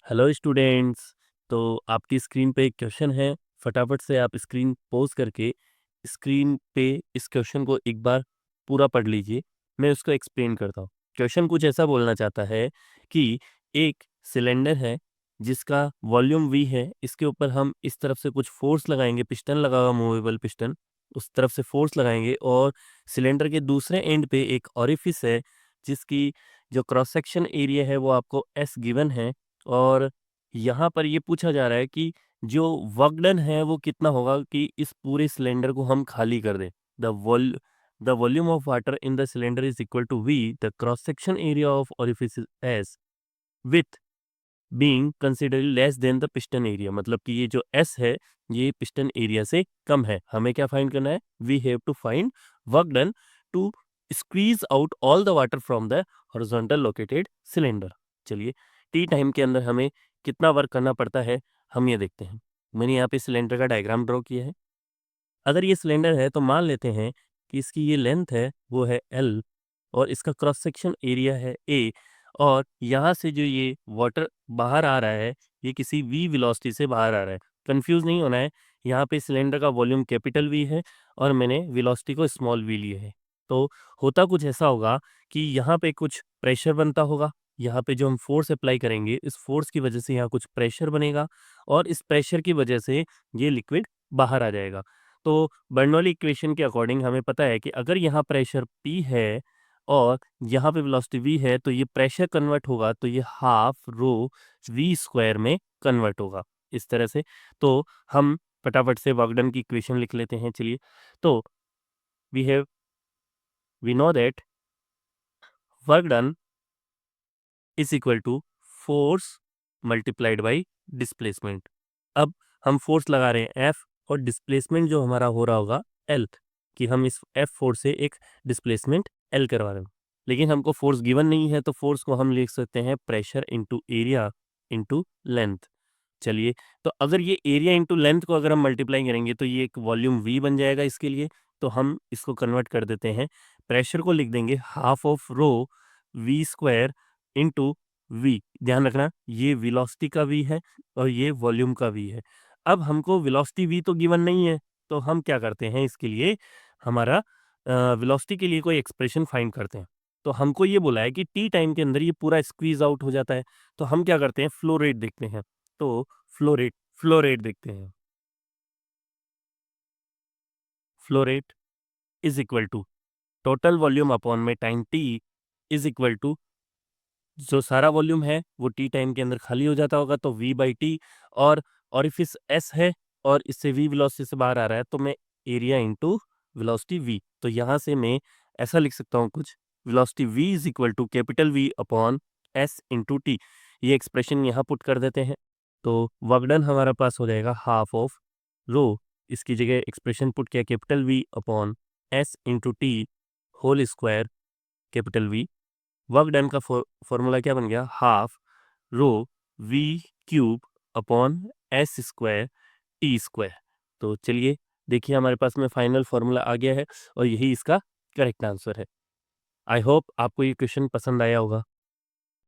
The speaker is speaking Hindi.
Hello students. तो आपकी स्क्रीन पे एक क्वेश्चन है। फटाफट से आप स्क्रीन पॉज करके स्क्रीन पे इस क्वेश्चन को एक बार पूरा पढ़ लीजिए। मैं उसको एक्सप्लेन करता हूँ। क्वेश्चन कुछ ऐसा बोलना चाहता है कि एक सिलेंडर है जिसका वॉल्यूम वी है। इसके ऊपर हम इस तरफ से कुछ फोर्स लगाएंगे, पिस्टन लगा हुआ, मूवेबल पिस्टन, उस तरफ से फोर्स लगाएंगे और सिलेंडर के दूसरे एंड पे एक ऑरिफिस है जिसकी जो क्रॉस सेक्शन एरिया है वो आपको एस गिवन है। और यहाँ पर ये पूछा जा रहा है कि जो वर्क डन है वो कितना होगा कि इस पूरे सिलेंडर को हम खाली कर दें। The volume of water in the cylinder is equal to V the cross section area of orifice S with being consider less than the piston area. मतलब कि ये जो एस है ये पिस्टन एरिया से कम है। हमें क्या फाइंड करना है? We have to find work done to squeeze out all the water from the horizontal located cylinder. चलिए, टी टाइम के अंदर हमें कितना वर्क करना पड़ता है हम ये देखते हैं। मैंने यहाँ पे सिलेंडर का डायग्राम ड्रॉ किया है। अगर ये सिलेंडर है तो मान लेते हैं कि इसकी ये लेंथ है वो है एल और इसका क्रॉस सेक्शन एरिया है ए। और यहाँ से जो ये वाटर बाहर आ रहा है ये किसी वी वेलोसिटी से बाहर आ रहा है। कंफ्यूज नहीं होना है, यहाँ पे सिलेंडर का वॉल्यूम कैपिटल वी है और मैंने वेलोसिटी को स्मॉल वी लिए है। तो होता कुछ ऐसा होगा कि यहाँ पे कुछ प्रेशर बनता होगा। यहाँ पे जो हम फोर्स अप्लाई करेंगे इस फोर्स की वजह से यहाँ कुछ प्रेशर बनेगा और इस प्रेशर की वजह से ये लिक्विड बाहर आ जाएगा। तो बर्नौली इक्वेशन के अकॉर्डिंग हमें पता है कि अगर यहाँ प्रेशर P है और यहाँ पे वेलोसिटी v है तो ये प्रेशर कन्वर्ट होगा तो ये हाफ रो v स्क्वायर में कन्वर्ट होगा इस तरह से। तो हम फटाफट से वर्क डन की इक्वेशन लिख लेते हैं। चलिए, तो we know that work done is equal to force multiplied by displacement. अब हम फोर्स लगा रहे हैं F और डिस्प्लेसमेंट जो हमारा हो रहा होगा L, कि हम इस F फोर्स से एक डिस्प्लेसमेंट L करवा रहे हैं। लेकिन हमको फोर्स गिवन नहीं है तो फोर्स को हम लिख सकते हैं pressure into area into length. चलिए, तो अगर ये एरिया इंटू लेंथ को अगर हम मल्टीप्लाई करेंगे तो ये एक वॉल्यूम V बन जाएगा इसके लिए। तो हम इसको कन्वर्ट कर देते हैं, प्रेशर को लिख देंगे half of rho V square into V. ध्यान रखना ये वेलोसिटी का वी है और ये वॉल्यूम का वी है। अब हमको वेलोसिटी वी तो गिवन नहीं है तो हम क्या करते हैं इसके लिए हमारा वेलोसिटी के लिए कोई एक्सप्रेशन फाइंड करते हैं। तो हमको ये बोला है कि टी टाइम के अंदर ये पूरा स्क्वीज आउट हो जाता है। तो हम क्या करते हैं, फ्लो रेट देखते हैं। तो फ्लो रेट देखते हैं। Flow rate is equal to total volume upon में time T is equal to जो सारा वॉल्यूम है वो टी टाइम के अंदर खाली हो जाता होगा तो v बाई टी। और ऑरिफिस एस है और इससे v वेलोसिटी से बाहर आ रहा है तो मैं एरिया इंटू वेलोसिटी v। तो यहाँ से मैं ऐसा लिख सकता हूँ कुछ, velocity v is equal to capital V upon s into T. ये एक्सप्रेशन यहाँ पुट कर देते हैं तो वर्क डन हमारा पास हो जाएगा हाफ ऑफ रो। इसकी जगह एक्सप्रेशन पुट किया capital V upon s into T whole square capital V। Work done का फॉर्मूला क्या बन गया, half rho V cube upon S square T square. तो चलिए देखिए हमारे पास में फाइनल फॉर्मूला आ गया है और यही इसका करेक्ट आंसर है। आई होप आपको ये क्वेश्चन पसंद आया होगा।